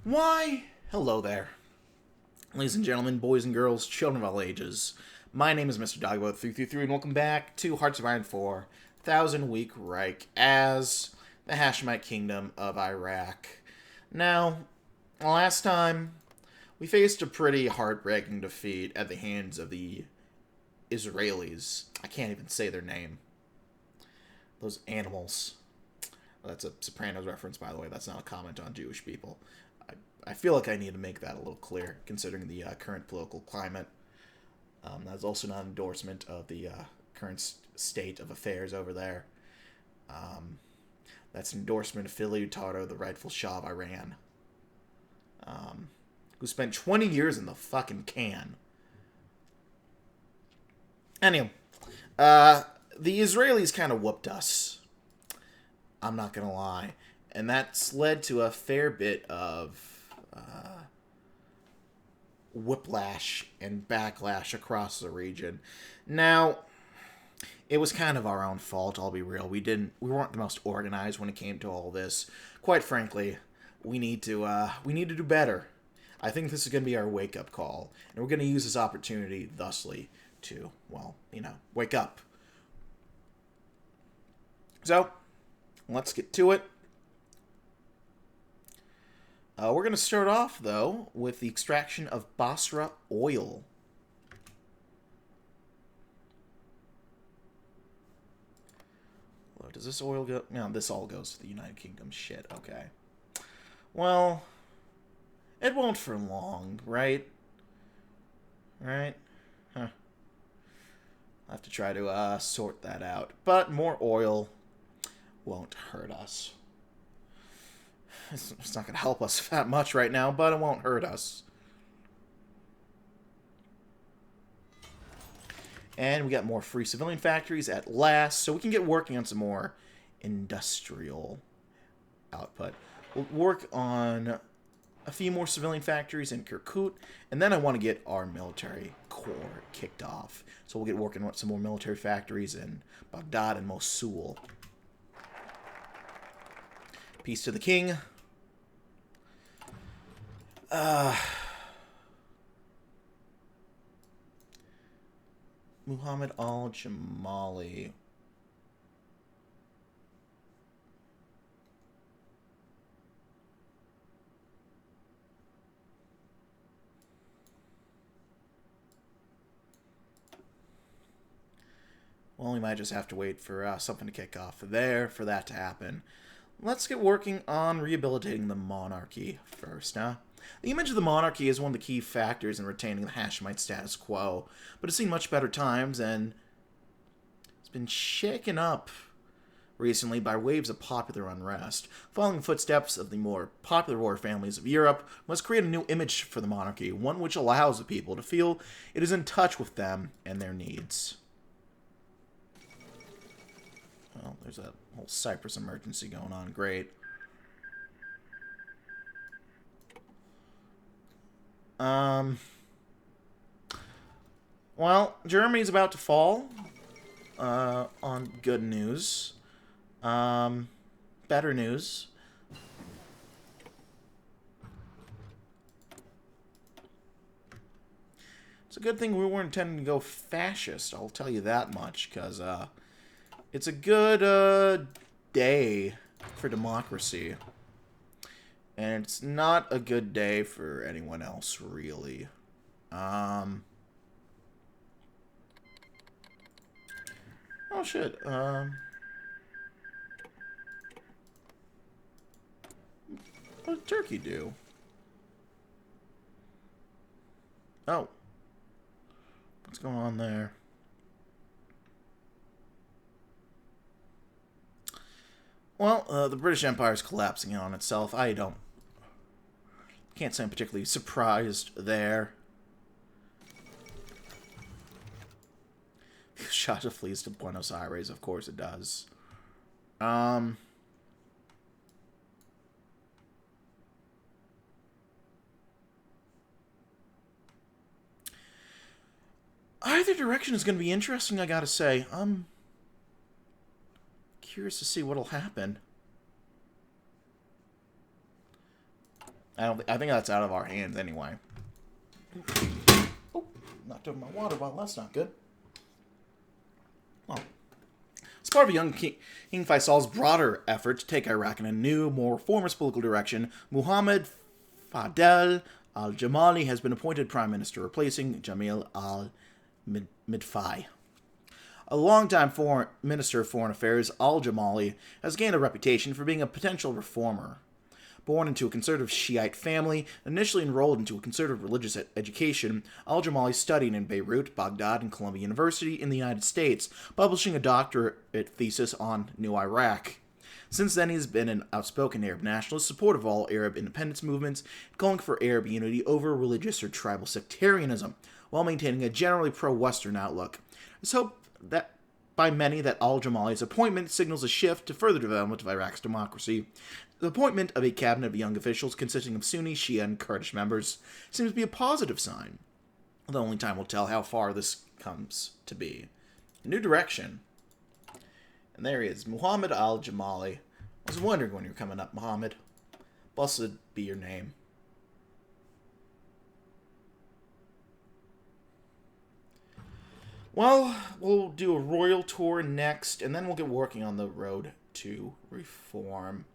Why, hello there. Ladies and gentlemen, boys and girls, children of all ages. My name is Mr. DB333, and welcome back to Hearts of Iron 4, 1000-Week Reich as the Hashemite Kingdom of Iraq. Now, last time, we faced a pretty heartbreaking defeat at the hands of the Israelis. I can't even say their name. Those animals. That's a Sopranos reference, by the way. That's not a comment on Jewish people. I feel like I need to make that a little clear, considering the current political climate. That's also not an endorsement of the current state of affairs over there. That's an endorsement of Philly Utardo, the rightful Shah of Iran, who spent 20 years in the fucking can. Anyway, the Israelis kind of whooped us. I'm not gonna lie. And that's led to a fair bit of whiplash and backlash across the region. Now, it was kind of our own fault, I'll be real. We weren't the most organized when it came to all this. Quite frankly, we need to do better. I think this is going to be our wake-up call, and we're going to use this opportunity thusly to, well, wake up. So, let's get to it. We're going to start off, though, with the extraction of Basra oil. Well, does this oil go? No, this all goes to the United Kingdom. Shit, okay. Well, it won't for long, right? Right? Huh. I'll have to try to sort that out. But more oil won't hurt us. It's not going to help us that much right now, but it won't hurt us. And we got more free civilian factories at last, so we can get working on some more industrial output. We'll work on a few more civilian factories in Kirkuk, and then I want to get our military core kicked off. So we'll get working on some more military factories in Baghdad and Mosul. Peace to the king. Muhammad al-Jamali. Well, we might just have to wait for something to kick off there for that to happen. Let's get working on rehabilitating the monarchy first, huh? The image of the monarchy is one of the key factors in retaining the Hashemite status quo, but it's seen much better times, and it's been shaken up recently by waves of popular unrest. Following the footsteps of the more popular royal families of Europe, must create a new image for the monarchy, one which allows the people to feel it is in touch with them and their needs. Well, there's a whole Cyprus emergency going on. Great. Well, Germany's about to fall. On good news. Better news. It's a good thing we weren't intending to go fascist, I'll tell you that much, because, it's a good, day for democracy. And it's not a good day for anyone else, really. Oh, shit. What did Turkey do? Oh. What's going on there? Well, the British Empire is collapsing in on itself. Can't say I'm particularly surprised there. Shasha flees to Buenos Aires, of course it does. Either direction is going to be interesting, I gotta say. I'm curious to see what'll happen. I think that's out of our hands anyway. Oh, knocked over my water bottle. That's not good. Well, as part of young King Faisal's broader effort to take Iraq in a new, more reformist political direction, Muhammad Fadel al-Jamali has been appointed prime minister, replacing Jamil al-Midfai. A longtime Minister of Foreign Affairs, al-Jamali has gained a reputation for being a potential reformer. Born into a conservative Shiite family, initially enrolled into a conservative religious education, al-Jamali studied in Beirut, Baghdad, and Columbia University in the United States, publishing a doctorate thesis on New Iraq. Since then, he has been an outspoken Arab nationalist, supportive of all Arab independence movements, calling for Arab unity over religious or tribal sectarianism, while maintaining a generally pro-Western outlook. It's hoped that by many that al-Jamali's appointment signals a shift to further development of Iraq's democracy. The appointment of a cabinet of young officials consisting of Sunni, Shia, and Kurdish members seems to be a positive sign, although only time will tell how far this comes to be. A new direction. And there he is, Muhammad al-Jamali. I was wondering when you were coming up, Muhammad. Blessed be your name. Well, we'll do a royal tour next, and then we'll get working on the road to reform.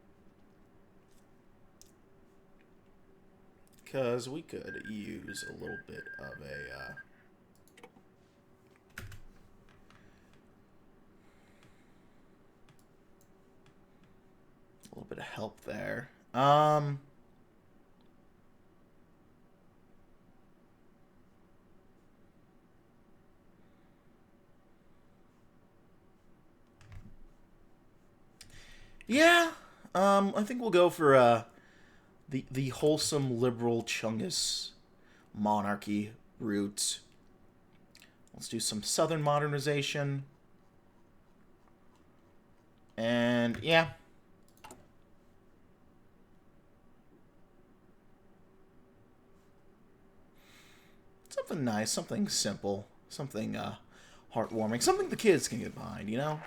Because we could use a little bit of a little bit of help there. Yeah, I think we'll go for the wholesome liberal Chungus monarchy route. Let's do some southern modernization. And yeah. Something nice, something simple, something heartwarming, something the kids can get behind, you know?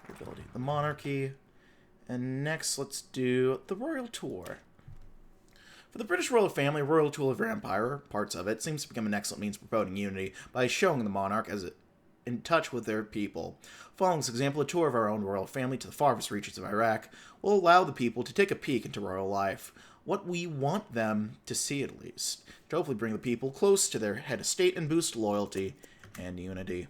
Ability, the monarchy. And next, let's do the royal tour. For the British royal family, royal tour of their empire, parts of it, seems to become an excellent means of promoting unity by showing the monarch as in touch with their people. Following this example, a tour of our own royal family to the farthest reaches of Iraq will allow the people to take a peek into royal life. What we want them to see, at least, to hopefully bring the people close to their head of state and boost loyalty and unity.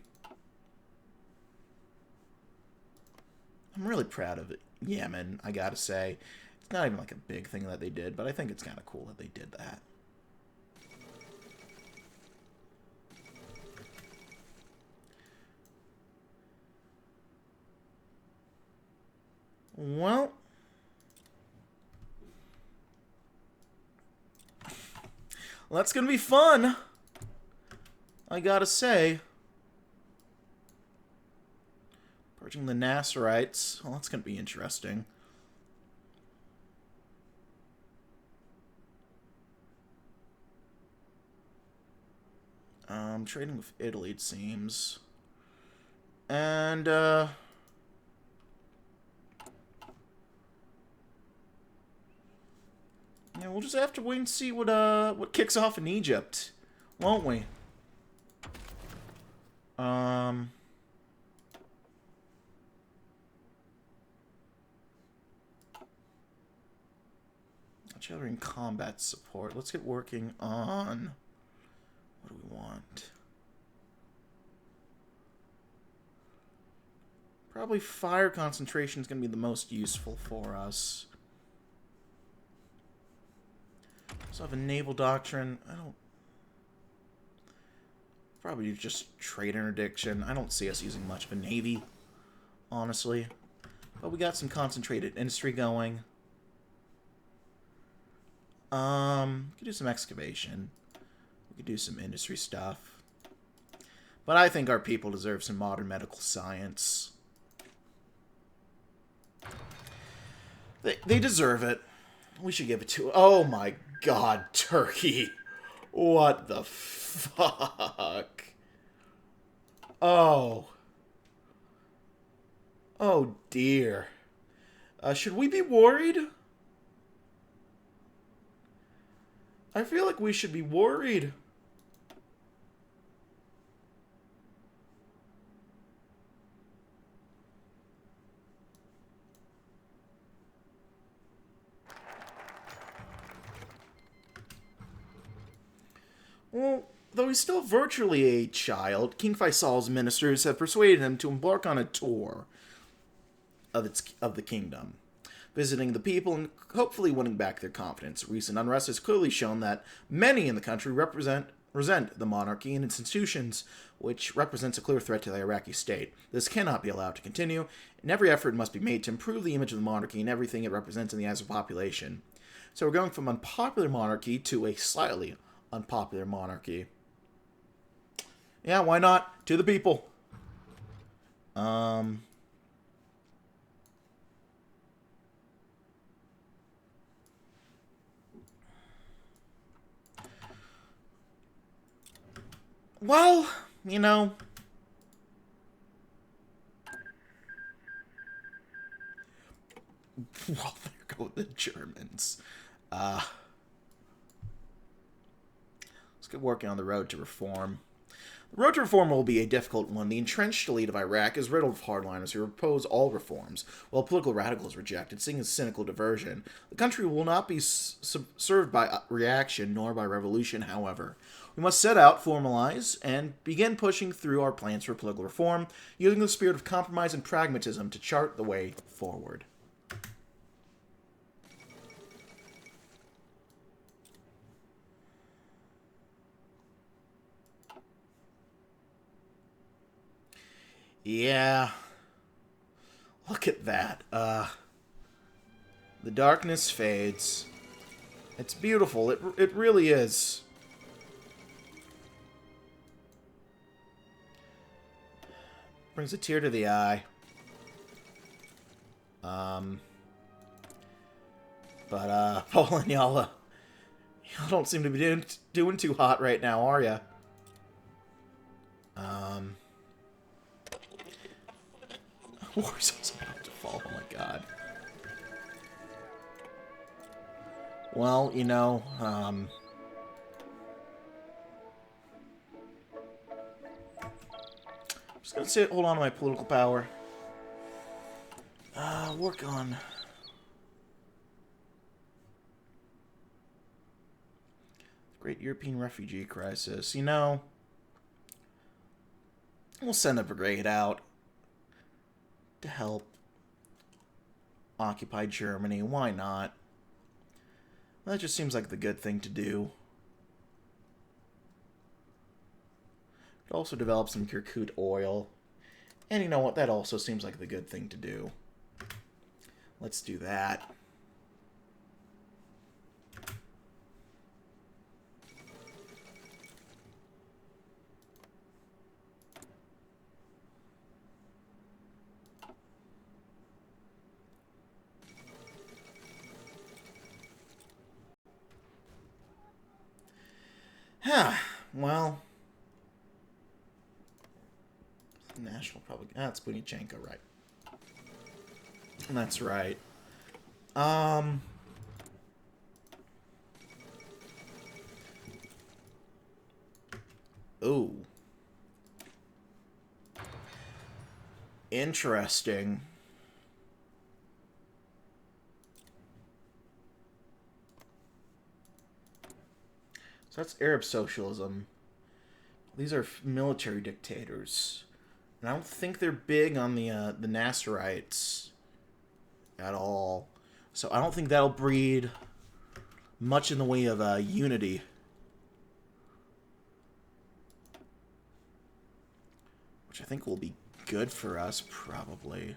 I'm really proud of Yemen, I gotta say. It's not even like a big thing that they did, but I think it's kind of cool that they did that. Well, that's gonna be fun, I gotta say. Purging the Nasserites. Well, that's going to be interesting. Trading with Italy, it seems. And, yeah, we'll just have to wait and see what kicks off in Egypt, won't we? Artillery and combat support. Let's get working on... What do we want? Probably fire concentration is going to be the most useful for us. So I have a naval doctrine. I don't... Probably just trade interdiction. I don't see us using much of a navy, honestly. But we got some concentrated industry going. We could do some excavation. We could do some industry stuff. But I think our people deserve some modern medical science. They deserve it. We should give it to... Oh my god, Turkey. What the fuck? Oh. Oh dear. Should we be worried? I feel like we should be worried. Well, though he's still virtually a child, King Faisal's ministers have persuaded him to embark on a tour of the kingdom, visiting the people and hopefully winning back their confidence. Recent unrest has clearly shown that many in the country resent the monarchy and its institutions, which represents a clear threat to the Iraqi state. This cannot be allowed to continue, and every effort must be made to improve the image of the monarchy and everything it represents in the eyes of the population. So we're going from unpopular monarchy to a slightly unpopular monarchy. Yeah, why not? To the people. Well, you know. Well, there go the Germans. Let's get working on the road to reform. The road to reform will be a difficult one. The entrenched elite of Iraq is riddled with hardliners who oppose all reforms, while political radicals reject it, seeing as cynical diversion. The country will not be served by reaction nor by revolution, however. We must set out, formalize, and begin pushing through our plans for political reform, using the spirit of compromise and pragmatism to chart the way forward. Yeah. Look at that. The darkness fades. It's beautiful. It really is. Brings a tear to the eye. Poland, y'all don't seem to be doing too hot right now, are ya? Warsaw's about to fall, oh my god. Well, you know, I'm just gonna sit, hold on to my political power. Work on... Great European refugee crisis. You know, we'll send a brigade out to help occupy Germany. Why not? That just seems like the good thing to do. Could also develop some Kirkuk oil. And you know what? That also seems like the good thing to do. Let's do that. Well, National Public... That's Bunichenko, right. That's right. Ooh. Interesting. So that's Arab socialism. These are military dictators. And I don't think they're big on the Nasserites at all. So I don't think that'll breed much in the way of unity. Which I think will be good for us, probably.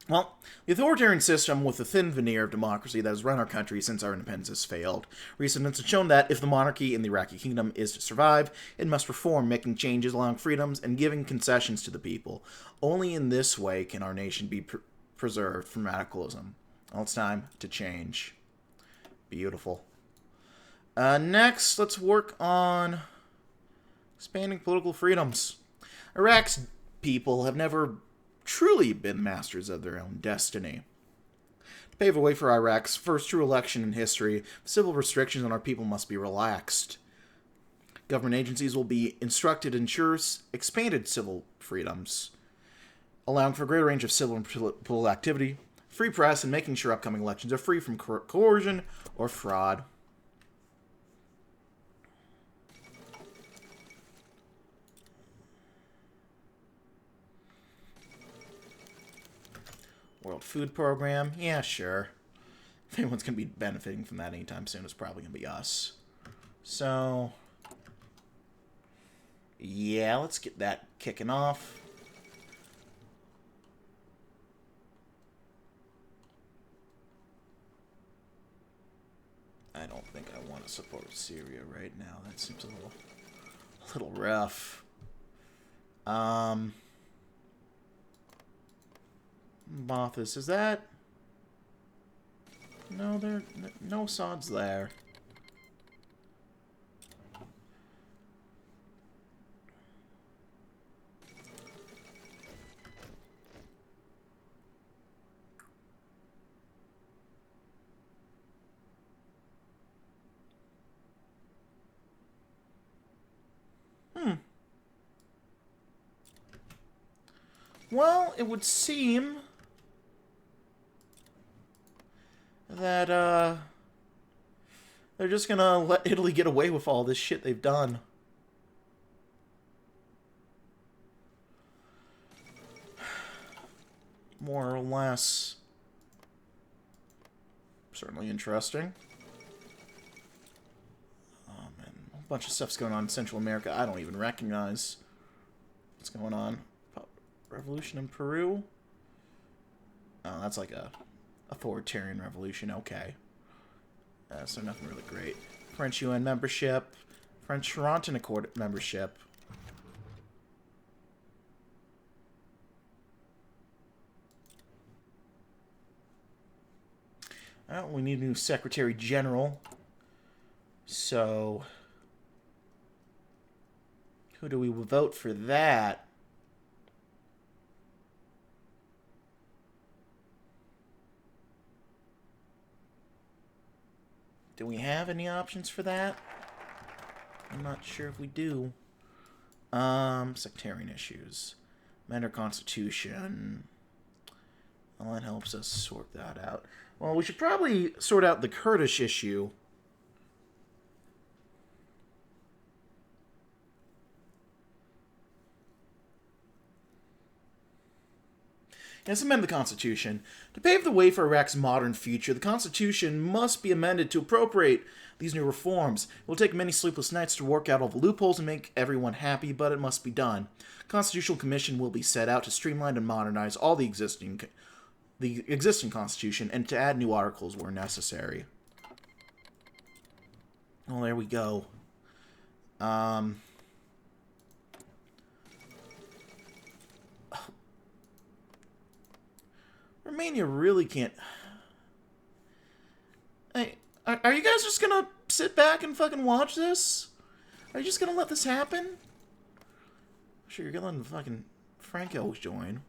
Well, the authoritarian system with a thin veneer of democracy that has run our country since our independence has failed. Recent events have shown that if the monarchy in the Iraqi kingdom is to survive, it must reform, making changes, allowing freedoms, and giving concessions to the people. Only in this way can our nation be preserved from radicalism. Well, it's time to change. Beautiful. Next, let's work on expanding political freedoms. Iraq's people have never truly been masters of their own destiny. To pave the way for Iraq's first true election in history, civil restrictions on our people must be relaxed. Government agencies will be instructed to ensure expanded civil freedoms, allowing for a greater range of civil and political activity, free press, and making sure upcoming elections are free from coercion or fraud. World Food Program, yeah, sure. If anyone's going to be benefiting from that anytime soon, it's probably going to be us. So, yeah, let's get that kicking off. I don't think I want to support Syria right now. That seems a little rough. Mothis, is that? No, there no sods there. Well, it would seem that, they're just gonna let Italy get away with all this shit they've done. More or less. Certainly interesting. Oh, man. A bunch of stuff's going on in Central America I don't even recognize. What's going on? Revolution in Peru? Oh, that's like a authoritarian revolution. Okay. So nothing really great. French UN membership. French Toronto Accord membership. Well, we need a new Secretary General. So, who do we vote for that? Do we have any options for that? I'm not sure if we do. Sectarian issues. Amend our Constitution. Well, that helps us sort that out. Well, we should probably sort out the Kurdish issue. Let's amend the Constitution. To pave the way for Iraq's modern future, the Constitution must be amended to appropriate these new reforms. It will take many sleepless nights to work out all the loopholes and make everyone happy, but it must be done. A Constitutional Commission will be set out to streamline and modernize all the existing Constitution and to add new articles where necessary. Well, there we go. Romania really can't... Hey, are you guys just gonna sit back and fucking watch this? Are you just gonna let this happen? Sure, you're gonna let the fucking Franco join.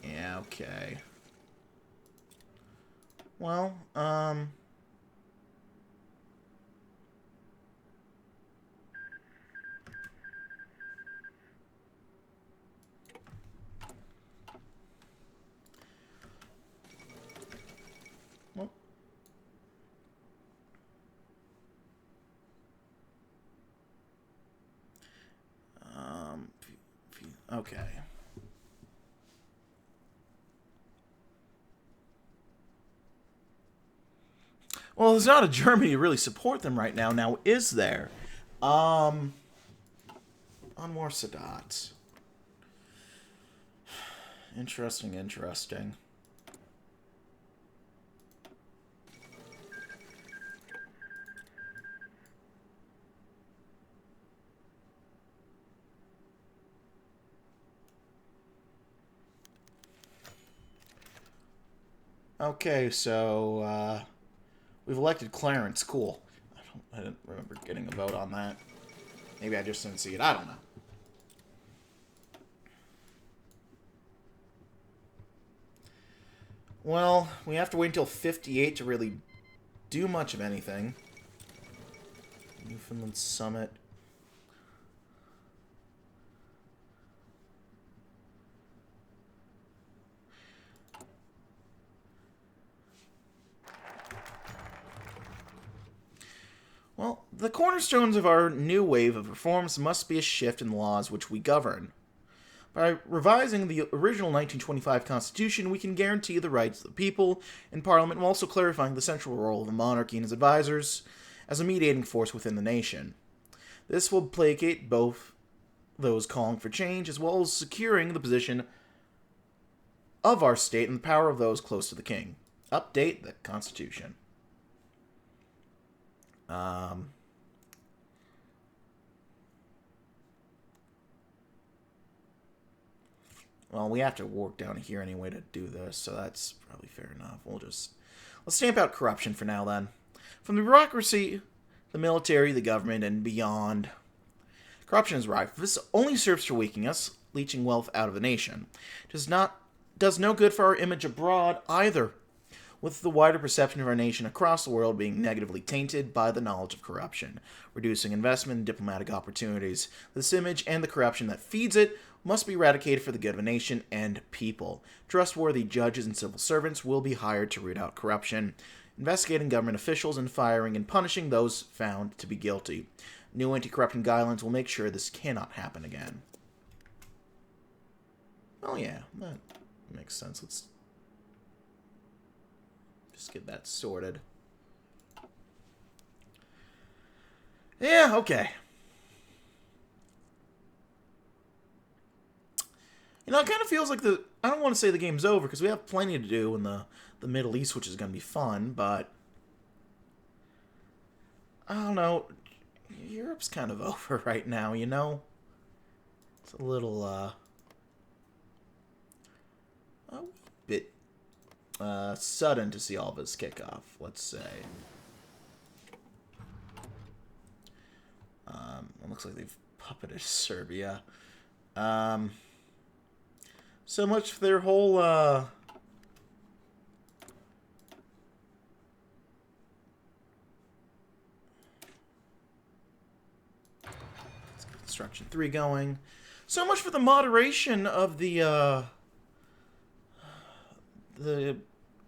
Yeah, okay. Well, okay. Well, there's not a Germany to really support them right now. Now, is there? Anwar Sadat. Interesting, interesting. Okay, so, we've elected Clarence. Cool. I didn't remember getting a vote on that. Maybe I just didn't see it. I don't know. Well, we have to wait until 58 to really do much of anything. Newfoundland Summit. Well, the cornerstones of our new wave of reforms must be a shift in the laws which we govern. By revising the original 1925 Constitution, we can guarantee the rights of the people in Parliament while also clarifying the central role of the monarchy and its advisors as a mediating force within the nation. This will placate both those calling for change as well as securing the position of our state and the power of those close to the king. Update the Constitution. Well, we have to work down here anyway to do this, so that's probably fair enough. Let's stamp out corruption for now, then. From the bureaucracy, the military, the government, and beyond, corruption is rife. This only serves to weaken us, leeching wealth out of the nation. Does no good for our image abroad either, with the wider perception of our nation across the world being negatively tainted by the knowledge of corruption, reducing investment and diplomatic opportunities. This image and the corruption that feeds it must be eradicated for the good of a nation and people. Trustworthy judges and civil servants will be hired to root out corruption, investigating government officials and firing and punishing those found to be guilty. New anti-corruption guidelines will make sure this cannot happen again. Oh yeah, that makes sense. Let's just get that sorted. Yeah, okay. You know, it kind of feels like I don't want to say the game's over, because we have plenty to do in the Middle East, which is going to be fun, but I don't know. Europe's kind of over right now, you know? It's a little, a bit, sudden to see all this kick off, let's say. It looks like they've puppeted Serbia. So much for their whole, let's get Construction 3 going. So much for the moderation of the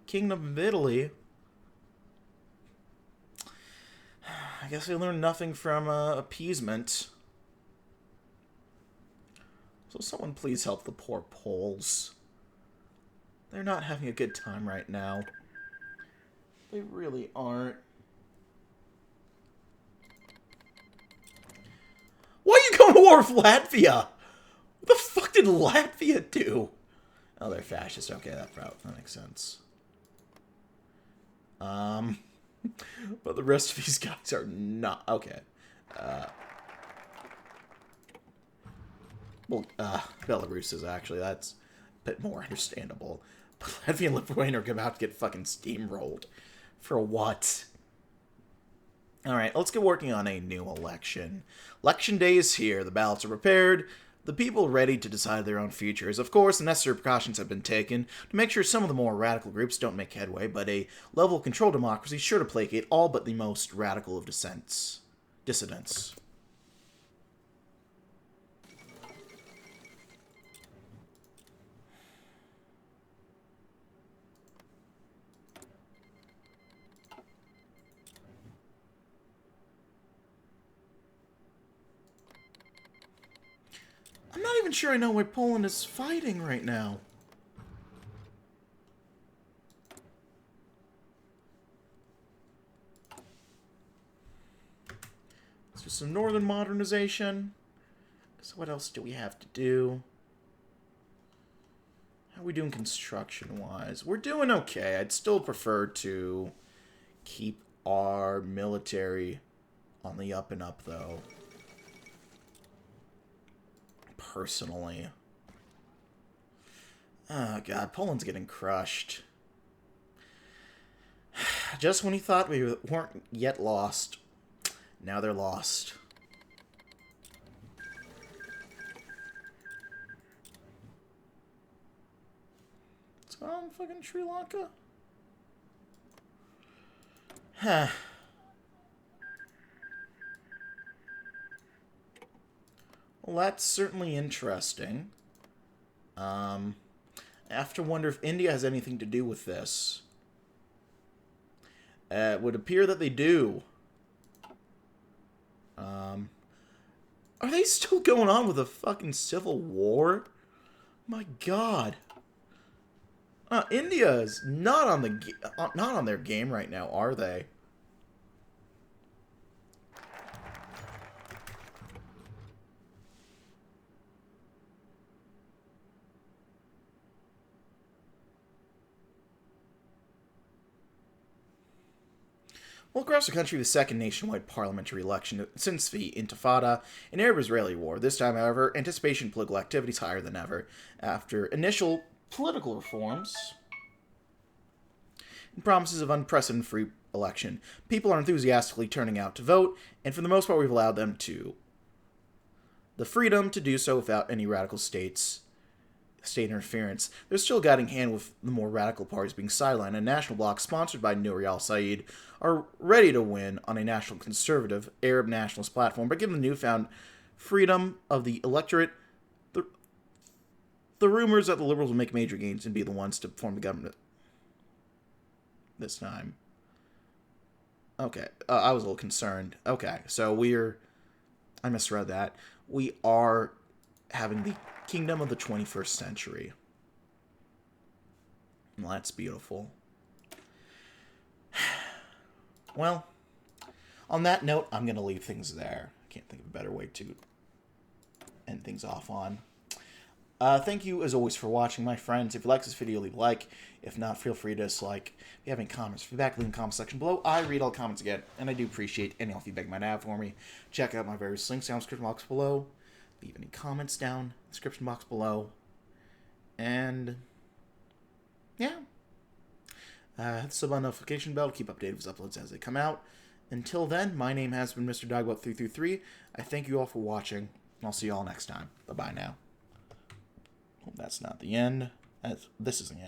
Kingdom of Italy. I guess they learned nothing from appeasement. So someone please help the poor Poles. They're not having a good time right now. They really aren't. Why are you going to war with Latvia? What the fuck did Latvia do? Oh, they're fascist. Okay, that makes sense. But the rest of these guys are not. Okay. Well, Belarus is actually, that's a bit more understandable. But Latvia and Lithuania are about to get fucking steamrolled. For what? Alright, let's get working on a new election. Election day is here. The ballots are prepared. The people ready to decide their own futures. Of course, the necessary precautions have been taken to make sure some of the more radical groups don't make headway, but a level of control democracy is sure to placate all but the most radical of dissidents. I'm not even sure I know why Poland is fighting right now. Let's do some northern modernization. So what else do we have to do? How are we doing construction-wise? We're doing okay. I'd still prefer to keep our military on the up and up, though. Personally. Oh, God. Poland's getting crushed. Just when he thought we weren't yet lost, now they're lost. What's going on in fucking Sri Lanka? Huh. Well, that's certainly interesting. I have to wonder if India has anything to do with this. It would appear that they do. Are they still going on with a fucking civil war? My God. India is not on their game right now, are they? Well, across the country, the second nationwide parliamentary election since the Intifada, an Arab-Israeli war. This time, however, anticipation political activity is higher than ever. After initial political reforms and promises of unprecedented free election, people are enthusiastically turning out to vote, and for the most part, we've allowed them the freedom to do so without any radical state interference. They're still guiding hand with the more radical parties being sidelined. A national bloc sponsored by Nouri al-Said are ready to win on a national conservative Arab nationalist platform, but given the newfound freedom of the electorate, the rumors that the Liberals will make major gains and be the ones to form the government this time. Okay, I was a little concerned. Okay, so I misread that. We are having the kingdom of the 21st century. Well, that's beautiful. Well, on that note, I'm going to leave things there. I can't think of a better way to end things off on. Thank you, as always, for watching, my friends. If you like this video, leave a like. If not, feel free to dislike. If you have any comments, feedback, leave in the comment section below. I read all comments again, and I do appreciate any feedback you might have for me. Check out my various links down in the description box below. Leave any comments down in the description box below. And, yeah. Hit the sub on notification bell to keep updated with uploads as they come out. Until then, my name has been Mr. Dogbot333. I thank you all for watching, and I'll see you all next time. Bye-bye now. Hope that's not the end. This is the end.